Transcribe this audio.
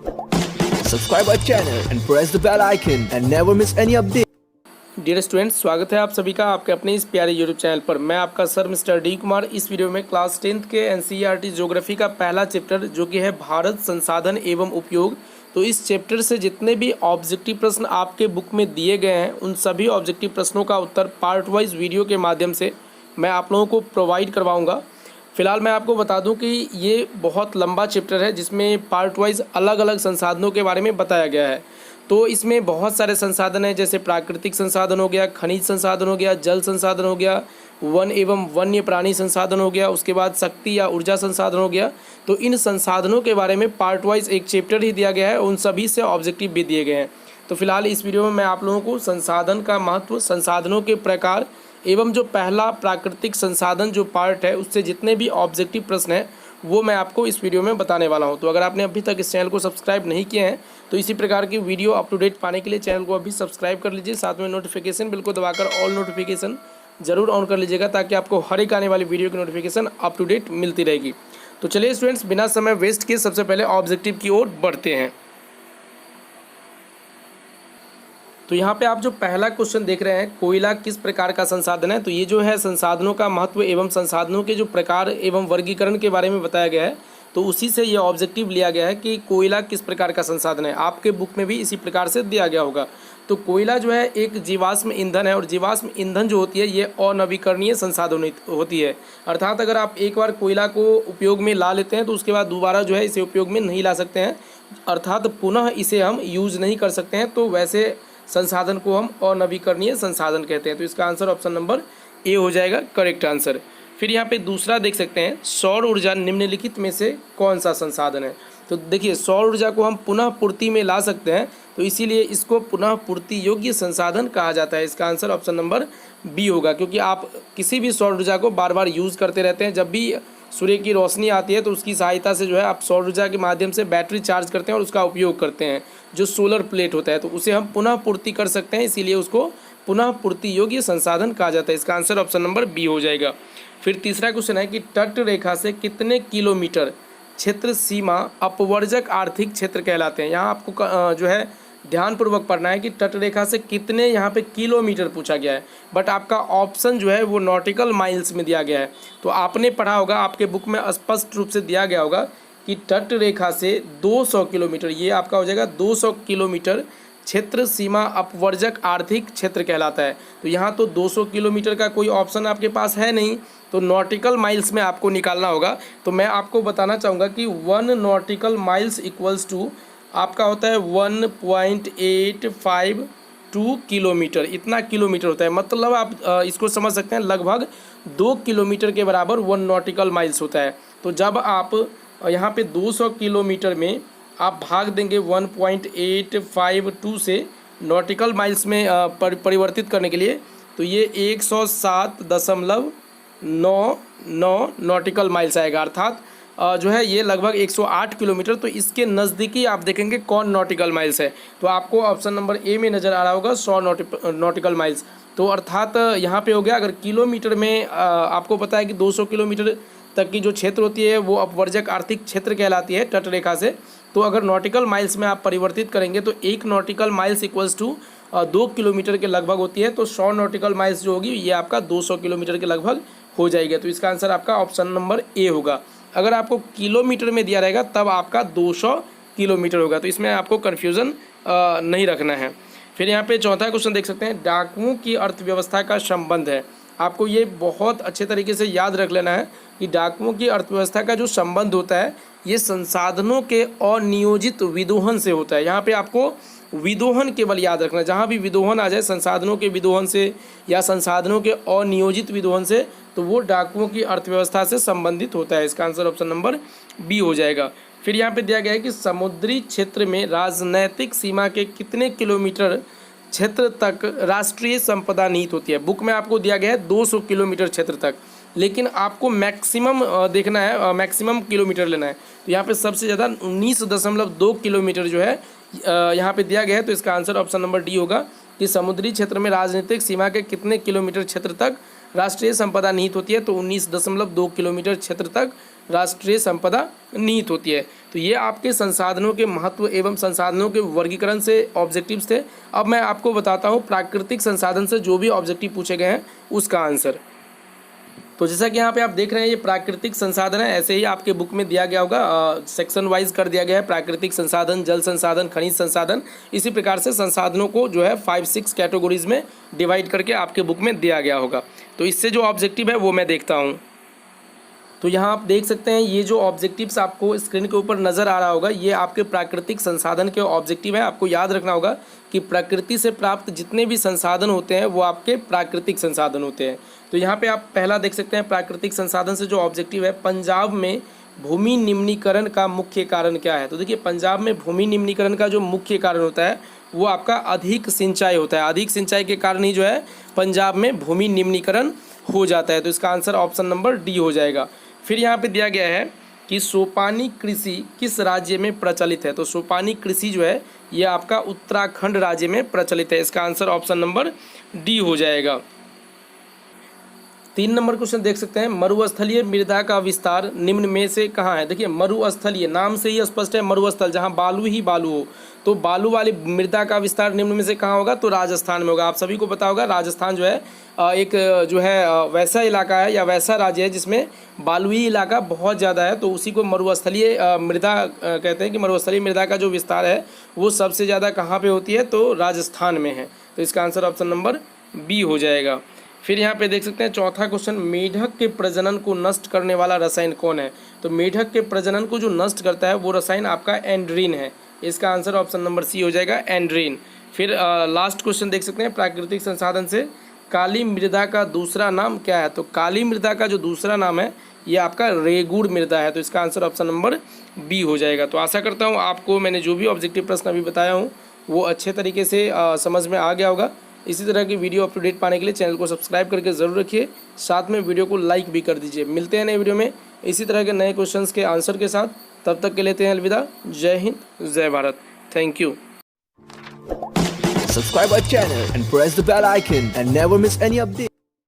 Subscribe our channel and press the bell icon and never miss any update. Dear students, स्वागत है आप सभी का आपके अपने इस प्यारे यूट्यूब चैनल पर। मैं आपका सर मिस्टर डी कुमार। इस वीडियो में क्लास 10th के एनसीईआरटी ज्योग्राफी का पहला चैप्टर जो कि है भारत संसाधन एवं उपयोग, तो इस चैप्टर से जितने भी ऑब्जेक्टिव प्रश्न आपके बुक में दिए गए हैं उन सभी ऑब्जेक्टिव प्रश्नों का उत्तर पार्ट वाइज वीडियो के माध्यम से मैं आप लोगों को प्रोवाइड करवाऊँगा। फिलहाल मैं आपको बता दूं कि ये बहुत लंबा चैप्टर है जिसमें पार्ट वाइज अलग अलग संसाधनों के बारे में बताया गया है। तो इसमें बहुत सारे संसाधन हैं, जैसे प्राकृतिक संसाधन हो गया, खनिज संसाधन हो गया, जल संसाधन हो गया, वन एवं वन्य प्राणी संसाधन हो गया, उसके बाद शक्ति या ऊर्जा संसाधन हो गया। तो इन संसाधनों के बारे में पार्ट वाइज एक चैप्टर ही दिया गया है, उन सभी से ऑब्जेक्टिव भी दिए गए हैं। तो फिलहाल इस वीडियो में मैं आप लोगों को संसाधन का महत्व, संसाधनों के प्रकार एवं जो पहला प्राकृतिक संसाधन जो पार्ट है उससे जितने भी ऑब्जेक्टिव प्रश्न हैं वो मैं आपको इस वीडियो में बताने वाला हूं। तो अगर आपने अभी तक इस चैनल को सब्सक्राइब नहीं किए हैं तो इसी प्रकार की वीडियो अप टू डेट पाने के लिए चैनल को अभी सब्सक्राइब कर लीजिए। साथ में नोटिफिकेशन बिल को दबाकर ऑल नोटिफिकेशन जरूर ऑन कर लीजिएगा ताकि आपको हर एक आने वाली वीडियो की नोटिफिकेशन अप टू डेट मिलती रहेगी। तो चलिए स्टूडेंट्स, बिना समय वेस्ट किए सबसे पहले ऑब्जेक्टिव की ओर बढ़ते हैं। तो यहाँ पे आप जो पहला क्वेश्चन देख रहे हैं, कोयला किस प्रकार का संसाधन है, तो ये जो है संसाधनों का महत्व एवं संसाधनों के जो प्रकार एवं वर्गीकरण के बारे में बताया गया है। तो उसी से ये ऑब्जेक्टिव लिया गया है कि कोयला किस प्रकार का संसाधन है। आपके बुक में भी इसी प्रकार से दिया गया होगा। तो कोयला जो है एक जीवाश्म ईंधन है और जीवाश्म ईंधन जो होती है ये अनवीकरणीय संसाधन होती है। अर्थात अगर आप एक बार कोयला को उपयोग में ला लेते हैं तो उसके बाद दोबारा जो है इसे उपयोग में नहीं ला सकते हैं, अर्थात पुनः इसे हम यूज़ नहीं कर सकते हैं। तो वैसे संसाधन को हम अनवीकरणीय संसाधन कहते हैं। तो इसका आंसर ऑप्शन नंबर ए हो जाएगा करेक्ट आंसर। फिर यहाँ पे दूसरा देख सकते हैं, सौर ऊर्जा निम्नलिखित में से कौन सा संसाधन है। तो देखिए, सौर ऊर्जा को हम पुनः पूर्ति में ला सकते हैं, तो इसीलिए इसको पुनः पूर्ति योग्य संसाधन कहा जाता है। इसका आंसर ऑप्शन नंबर बी होगा, क्योंकि आप किसी भी सौर ऊर्जा को बार बार यूज़ करते रहते हैं। जब भी सूर्य की रोशनी आती है तो उसकी सहायता से जो है आप सौर ऊर्जा के माध्यम से बैटरी चार्ज करते हैं और उसका उपयोग करते हैं। जो सोलर प्लेट होता है तो उसे हम पुनः पूर्ति कर सकते हैं, इसीलिए उसको पुनः पूर्ति योग्य संसाधन कहा जाता है। इसका आंसर ऑप्शन नंबर बी हो जाएगा। फिर तीसरा क्वेश्चन है कि तट रेखा से कितने किलोमीटर क्षेत्र सीमा अपवर्जक आर्थिक क्षेत्र कहलाते हैं। यहाँ आपको जो है ध्यानपूर्वक पढ़ना है कि तट रेखा से कितने यहाँ पे किलोमीटर पूछा गया है, बट आपका ऑप्शन जो है वो नॉटिकल माइल्स में दिया गया है। तो आपने पढ़ा होगा, आपके बुक में स्पष्ट रूप से दिया गया होगा कि तट रेखा से 200 किलोमीटर, ये आपका हो जाएगा 200 किलोमीटर क्षेत्र सीमा अपवर्जक आर्थिक क्षेत्र कहलाता है। तो यहाँ तो 200 किलोमीटर का कोई ऑप्शन आपके पास है नहीं, तो नॉटिकल माइल्स में आपको निकालना होगा। तो मैं आपको बताना चाहूँगा कि 1 नॉटिकल माइल्स इक्वल्स टू आपका होता है 1.852 किलोमीटर। इतना किलोमीटर होता है, मतलब आप इसको समझ सकते हैं लगभग 2 किलोमीटर के बराबर 1 नॉटिकल माइल्स होता है। तो जब आप यहाँ पे 200 किलोमीटर में आप भाग देंगे 1.852 से नॉटिकल माइल्स में परिवर्तित करने के लिए, तो ये 107.99 नॉटिकल माइल्स आएगा। अर्थात जो है ये लगभग 108 किलोमीटर। तो इसके नज़दीकी आप देखेंगे कौन नॉटिकल माइल्स है, तो आपको ऑप्शन नंबर ए में नज़र आ रहा होगा 100 नॉटिकल माइल्स। तो अर्थात यहाँ पे हो गया, अगर किलोमीटर में आपको पता है कि 200 किलोमीटर तक की जो क्षेत्र होती है वो अपवर्जक आर्थिक क्षेत्र कहलाती है तट रेखा से। तो अगर नॉटिकल माइल्स में आप परिवर्तित करेंगे तो 1 nautical miles equals to 2 kilometre के लगभग होती है। तो 100 नॉटिकल माइल्स जो होगी ये आपका 200 किलोमीटर के लगभग हो जाएगा। तो इसका आंसर आपका ऑप्शन नंबर ए होगा। अगर आपको किलोमीटर में दिया रहेगा तब आपका 200 किलोमीटर होगा, तो इसमें आपको कन्फ्यूज़न नहीं रखना है। फिर यहाँ पे चौथा क्वेश्चन देख सकते हैं, डाकुओं की अर्थव्यवस्था का संबंध है। आपको ये बहुत अच्छे तरीके से याद रख लेना है कि डाकुओं की अर्थव्यवस्था का जो संबंध होता है ये संसाधनों के अनियोजित विदोहन से होता है। यहाँ पे आपको विदोहन केवल याद रखना है, जहाँ भी विदोहन आ जाए संसाधनों के विदोहन से या संसाधनों के अनियोजित विदोहन से, तो वो डाकुओं की अर्थव्यवस्था से संबंधित होता है। इसका आंसर ऑप्शन नंबर बी हो जाएगा। फिर यहाँ पे दिया गया है कि समुद्री क्षेत्र में राजनैतिक सीमा के कितने किलोमीटर क्षेत्र तक राष्ट्रीय संपदा निहित होती है। बुक में आपको दिया गया है 200 किलोमीटर क्षेत्र तक, लेकिन आपको मैक्सिमम देखना है, मैक्सिमम किलोमीटर लेना है। तो यहाँ पे सबसे ज़्यादा 19.2 किलोमीटर जो है यहाँ पे दिया गया है। तो इसका आंसर ऑप्शन नंबर डी होगा कि समुद्री क्षेत्र में राजनीतिक सीमा के कितने किलोमीटर क्षेत्र तक राष्ट्रीय संपदा निहित होती है। तो 19.2 किलोमीटर क्षेत्र तक राष्ट्रीय संपदा निहित होती है। तो ये आपके संसाधनों के महत्व एवं संसाधनों के वर्गीकरण से ऑब्जेक्टिव्स थे। अब मैं आपको बताता हूँ प्राकृतिक संसाधन से जो भी ऑब्जेक्टिव पूछे गए हैं उसका आंसर। तो जैसा कि यहाँ पे आप देख रहे हैं ये प्राकृतिक संसाधन है, ऐसे ही आपके बुक में दिया गया होगा, सेक्शन वाइज कर दिया गया है, प्राकृतिक संसाधन, जल संसाधन, खनिज संसाधन। इसी प्रकार से संसाधनों को जो है 5-6 कैटेगरीज में डिवाइड करके आपके बुक में दिया गया होगा। तो इससे जो ऑब्जेक्टिव है वो मैं देखता हूँ। तो यहाँ आप देख सकते हैं ये जो ऑब्जेक्टिव्स आपको स्क्रीन के ऊपर नज़र आ रहा होगा ये आपके प्राकृतिक संसाधन के ऑब्जेक्टिव है। आपको याद रखना होगा कि प्रकृति से प्राप्त जितने भी संसाधन होते हैं वो आपके प्राकृतिक संसाधन होते हैं। तो यहाँ पे आप पहला देख सकते हैं प्राकृतिक संसाधन से जो ऑब्जेक्टिव है, पंजाब में भूमि निम्नीकरण का मुख्य कारण क्या है। तो देखिए पंजाब में भूमि निम्नीकरण का जो मुख्य कारण होता है वो आपका अधिक सिंचाई होता है। अधिक सिंचाई के कारण ही जो है पंजाब में भूमि निम्नीकरण हो जाता है। तो इसका आंसर ऑप्शन नंबर डी हो जाएगा। फिर यहाँ पे दिया गया है कि सोपानी कृषि किस राज्य में प्रचलित है। तो सोपानी कृषि जो है ये आपका उत्तराखंड राज्य में प्रचलित है। इसका आंसर ऑप्शन नंबर डी हो जाएगा। 3 नंबर क्वेश्चन देख सकते हैं, मरुस्थलीय मृदा का विस्तार निम्न में से कहाँ है। देखिए मरुस्थलीय नाम से ही स्पष्ट है, मरुस्थल जहाँ बालू ही बालू हो। तो बालू वाली मृदा का विस्तार निम्न में से कहाँ होगा, तो राजस्थान में होगा। आप सभी को पता होगा राजस्थान जो है एक जो है वैसा इलाका है या वैसा राज्य है जिसमें बालुई इलाका बहुत ज़्यादा है। तो उसी को मरुस्थलीय मृदा कहते हैं कि मरुस्थलीय मृदा का जो विस्तार है वो सबसे ज़्यादा कहाँ पे होती है, तो राजस्थान में है। तो इसका आंसर ऑप्शन नंबर बी हो जाएगा। फिर यहाँ पे देख सकते हैं चौथा क्वेश्चन, मेढक के प्रजनन को नष्ट करने वाला रसायन कौन है। तो मेढक के प्रजनन को जो नष्ट करता है वो रसायन आपका एंड्रीन है। इसका आंसर ऑप्शन नंबर सी हो जाएगा, एंड्रीन। फिर लास्ट क्वेश्चन देख सकते हैं प्राकृतिक संसाधन से, काली मृदा का दूसरा नाम क्या है। तो काली मृदा का जो दूसरा नाम है ये आपका रेगुड़ मृदा है। तो इसका आंसर ऑप्शन नंबर बी हो जाएगा। तो आशा करता हूँ आपको मैंने जो भी ऑब्जेक्टिव प्रश्न अभी बताया हूँ वो अच्छे तरीके से समझ में आ गया होगा। इसी तरह की वीडियो अप टू डेट पाने के लिए चैनल को सब्सक्राइब करके ज़रूर रखिए, साथ में वीडियो को लाइक भी कर दीजिए। मिलते हैं नए वीडियो में इसी तरह के नए क्वेश्चंस के आंसर के साथ। तब तक के लेते हैं अलविदा। जय हिंद, जय Bharat. Thank you. Subscribe our channel and press the bell icon and never miss any update.